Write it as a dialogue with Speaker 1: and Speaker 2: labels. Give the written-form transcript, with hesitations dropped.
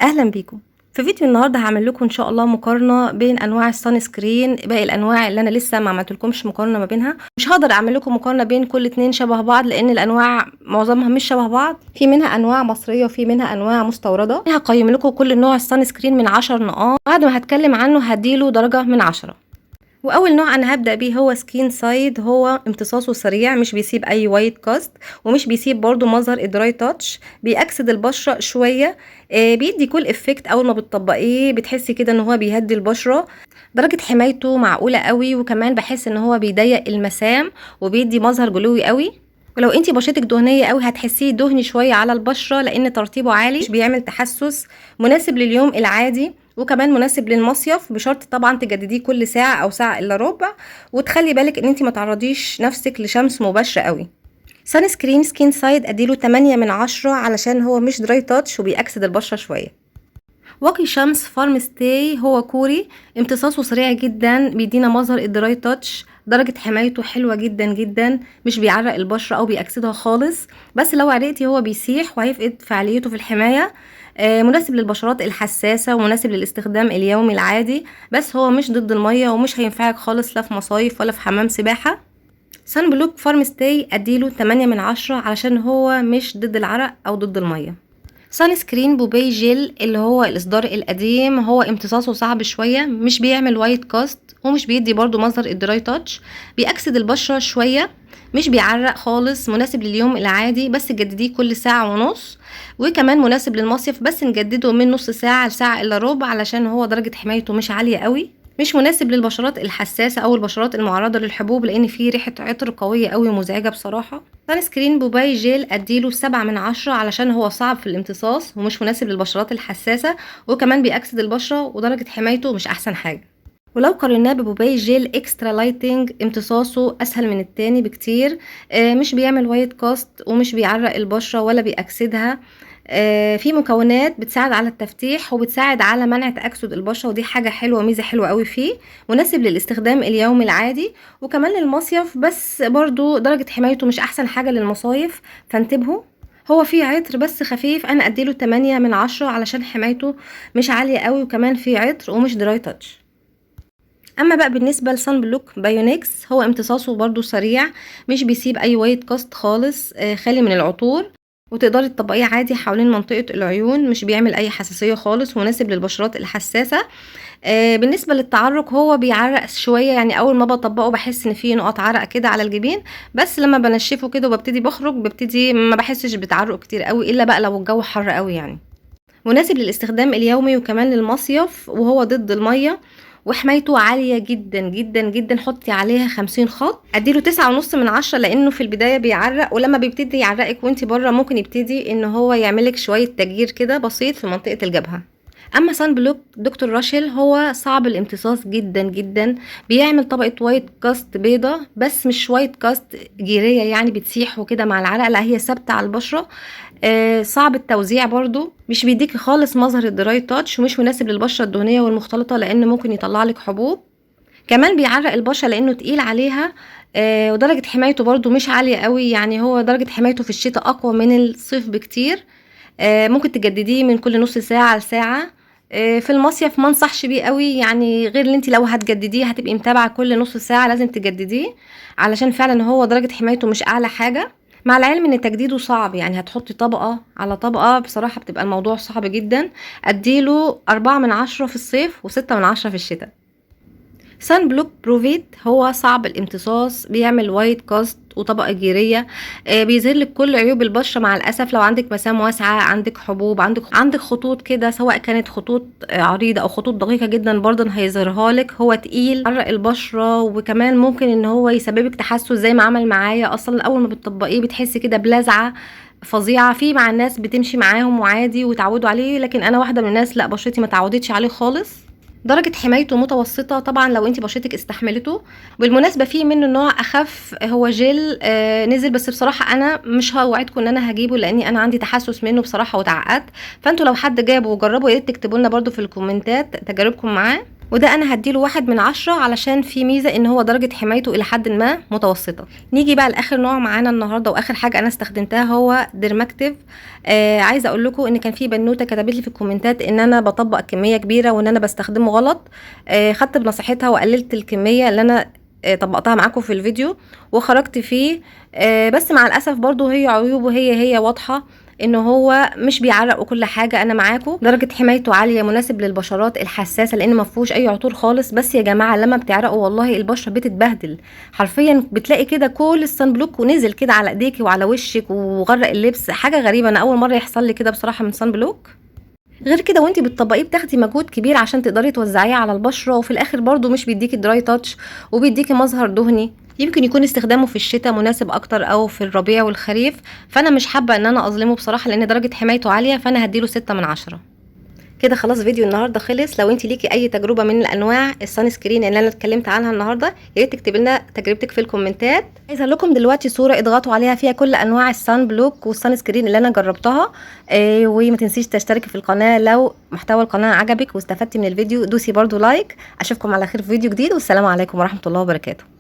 Speaker 1: اهلا بيكم. في فيديو النهارده هعمل لكم ان شاء الله مقارنه بين انواع السان سكرين، باقي الانواع اللي انا لسه ما عملتلكمش مقارنه ما بينها. مش هقدر اعمل لكم مقارنه بين كل اتنين شبه بعض لان الانواع معظمها مش شبه بعض، في منها انواع مصريه وفي منها انواع مستورده. هقيم لكم كل نوع السان سكرين من 10 نقاط، بعد ما هتكلم عنه هديله درجه من 10. واول نوع انا هبدا بيه هو سكين سايد. هو امتصاصه سريع، مش بيسيب اي وايت كاست ومش بيسيب برضو مظهر الدراي تاتش، بيأكسد البشره شويه. بيدي كل افكت اول ما بتطبقيه، بتحسي كده ان هو بيهدي البشره. درجه حمايته معقوله قوي، وكمان بحس ان هو بيضيق المسام وبيدي مظهر جلوي قوي. ولو انتي بشرتك دهنيه قوي هتحسيه دهني شويه على البشره لان ترطيبه عالي، مش بيعمل تحسس. مناسب لليوم العادي وكمان مناسب للمصيف، بشرط طبعا تجدديه كل ساعه او ساعه الا ربع، وتخلي بالك ان انتي ما تعرضيش نفسك لشمس مباشره قوي. سان سكرين سكين سايد اديله 8 من 10 علشان هو مش دراي تاتش وبيأكسد البشره شويه. واقي شمس فارم ستاي هو كوري، امتصاصه سريع جدا، بيدينا مظهر الدراي تاتش. درجة حمايته حلوة جدا جدا، مش بيعرق البشرة او بيأكسدها خالص، بس لو عرقتي هو بيسيح وهيفقد فعاليته في الحماية. مناسب للبشرات الحساسة ومناسب للاستخدام اليومي العادي، بس هو مش ضد المية ومش هينفعك خالص لا في مصايف ولا في حمام سباحة. سان بلوك فارم ستاي اديله 8 من 10 علشان هو مش ضد العرق او ضد المية. سان سكرين بوبي جيل اللي هو الاصدار القديم، هو امتصاصه صعب شويه، مش بيعمل وايت كاست ومش بيدي برضو مظهر الدراي تاتش، بيأكسد البشره شويه، مش بيعرق خالص. مناسب لليوم العادي بس تجدديه كل ساعه ونص، وكمان مناسب للمصيف بس نجدده من نص ساعه لساعه الا ربع علشان هو درجه حمايته مش عاليه قوي. مش مناسب للبشرات الحساسه او البشرات المعرضه للحبوب لان فيه ريحه عطر قويه قوي ومزعجه بصراحه. سان سكرين بوباي جيل اديله 7 من 10 علشان هو صعب في الامتصاص ومش مناسب للبشرات الحساسه، وكمان بيأكسد البشره ودرجه حمايته مش احسن حاجه. ولو قارناه ببوباي جيل اكسترا لايتنج، امتصاصه اسهل من التاني بكتير. مش بيعمل وايت كاست ومش بيعرق البشره ولا بيأكسدها. في مكونات بتساعد على التفتيح وبتساعد على منع تأكسد البشرة، ودي حاجة حلوة، ميزة حلوة قوي فيه. مناسب للاستخدام اليومي العادي وكمان للمصيف، بس برضو درجة حمايته مش احسن حاجة للمصايف، فانتبهوا. هو فيه عطر بس خفيف، انا اديله 8 من 10 علشان حمايته مش عالية قوي وكمان فيه عطر ومش دراي تاتش. اما بقى بالنسبه لصن بلوك بايونيكس، هو امتصاصه برضو سريع، مش بيسيب اي وايت كاست خالص، خالي من العطور، وتقدري تطبقيه عادي حوالين منطقه العيون، مش بيعمل اي حساسيه خالص، مناسب للبشرات الحساسه. بالنسبه للتعرق هو بيعرق شويه، يعني اول ما بطبقه بحس ان فيه نقط عرق كده على الجبين، بس لما بنشفه كده وببتدي بخرج ببتدي ما بحسش بتعرق كتير قوي، الا بقى لو الجو حر قوي يعني. مناسب للاستخدام اليومي وكمان للمصيف، وهو ضد المية وحمايته عالية جدا جدا جدا. حطي عليها 50 خط. اديله 9.5 من 10 لانه في البداية بيعرق، ولما بيبتدي يعرقك وانتي بره ممكن يبتدي ان هو يعملك شوية تجير كده بسيط في منطقة الجبهة. اما سان بلوك دكتور راشيل هو صعب الامتصاص جدا جدا، بيعمل طبقة وايت كاست بيضة بس مش وايت كاست جيرية يعني بتسيح وكده مع العرق، لا هي ثابتة على البشرة. صعب التوزيع برضو، مش بيديكي خالص مظهر الدراي تاتش ومش مناسب للبشرة الدهنية والمختلطة لان ممكن يطلع لك حبوب. كمان بيعرق البشرة لانه تقيل عليها. ودرجة حمايته برضو مش عالية قوي، يعني هو درجة حمايته في الشتاء اقوى من الصيف بكتير. ممكن تجدديه من كل نص ساعة لساعة. في المصيف ما انصحش بيه قوي، يعني غير اللي انت لو هتجدديه هتبقي متابعة كل نص ساعة لازم تجدديه، علشان فعلا هو درجة حمايته مش اعلى حاجة. مع العلم ان تجديده صعب، يعني هتحطي طبقة على طبقة، بصراحة بتبقى الموضوع صعب جدا. اديله 4 من 10 في الصيف و6 من 10 في الشتاء. سان بلوك بروفيت هو صعب الامتصاص، بيعمل وايت كاست وطبقة جيرية. بيظهر لك كل عيوب البشرة مع الأسف، لو عندك مسام واسعة، عندك حبوب، عندك خطوط كده، سواء كانت خطوط عريضة أو خطوط دقيقة جدا برضه هيظهرها لك. هو تقيل، عرق البشرة، وكمان ممكن ان هو يسببك تحسس زي ما عمل معايا. أصلا أول ما بتطبقيه بتحسي كده بلزعة فظيعة. في مع الناس بتمشي معاهم وعادي وتعودوا عليه، لكن أنا واحدة من الناس لا، بشرتي ما تعودتش عليه خالص. درجة حمايته متوسطة طبعا لو انت بشرتك استحملته. بالمناسبة في منه نوع اخف، هو جيل نزل، بس بصراحة انا مش هوعدكم ان انا هجيبه لاني انا عندي تحسس منه بصراحة وتعقدت. فانتوا لو حد جابه وجربه يا ريت تكتبوا لنا برده في الكومنتات تجاربكم معاه. وده انا هديله 1/10 علشان في ميزه ان هو درجه حمايته الى حد ما متوسطه. نيجي بقى لاخر نوع معانا النهارده واخر حاجه انا استخدمتها هو ديرماكتيف. عايزه اقول لكم ان كان في بنوته كتبت لي في الكومنتات ان انا بطبق كميه كبيره وان انا بستخدمه غلط. خدت بنصيحتها وقللت الكميه اللي انا طبقتها معاكم في الفيديو وخرجت فيه. بس مع الاسف برضو هي عيوبه هي واضحه، ان هو مش بيعرق وكل حاجه. انا معاكم درجه حمايته عاليه، مناسب للبشرات الحساسه لان ما فيهوش اي عطور خالص. بس يا جماعه لما بتعرقوا والله البشره بتتبهدل حرفيا، بتلاقي كده كل الصن بلوك ونزل كده على ايديكي وعلى وشك وغرق اللبس. حاجه غريبه، انا اول مره يحصل لي كده بصراحه من صن بلوك. غير كده وانتي بتطبقيه بتاخدي مجهود كبير عشان تقدري توزعيه على البشره، وفي الاخر برضو مش بيديكي دراي تاتش وبيديكي مظهر دهني. يمكن يكون استخدامه في الشتاء مناسب اكتر او في الربيع والخريف، فانا مش حابه ان انا اظلمه بصراحه لان درجه حمايته عاليه، فانا هديله 6/10. كده خلاص فيديو النهارده خلص. لو انت ليكي اي تجربه من الانواع السان سكرين اللي انا اتكلمت عنها النهارده يا ريت تكتبي لنا تجربتك في الكومنتات. عايزه لكم دلوقتي صوره اضغطوا عليها فيها كل انواع السان بلوك والسان سكرين اللي انا جربتها. وما تنسيش تشتركي في القناه لو محتوى القناه عجبك واستفدتي من الفيديو. دوسي برضو لايك. اشوفكم على خير في فيديو جديد، والسلام عليكم ورحمه الله وبركاته.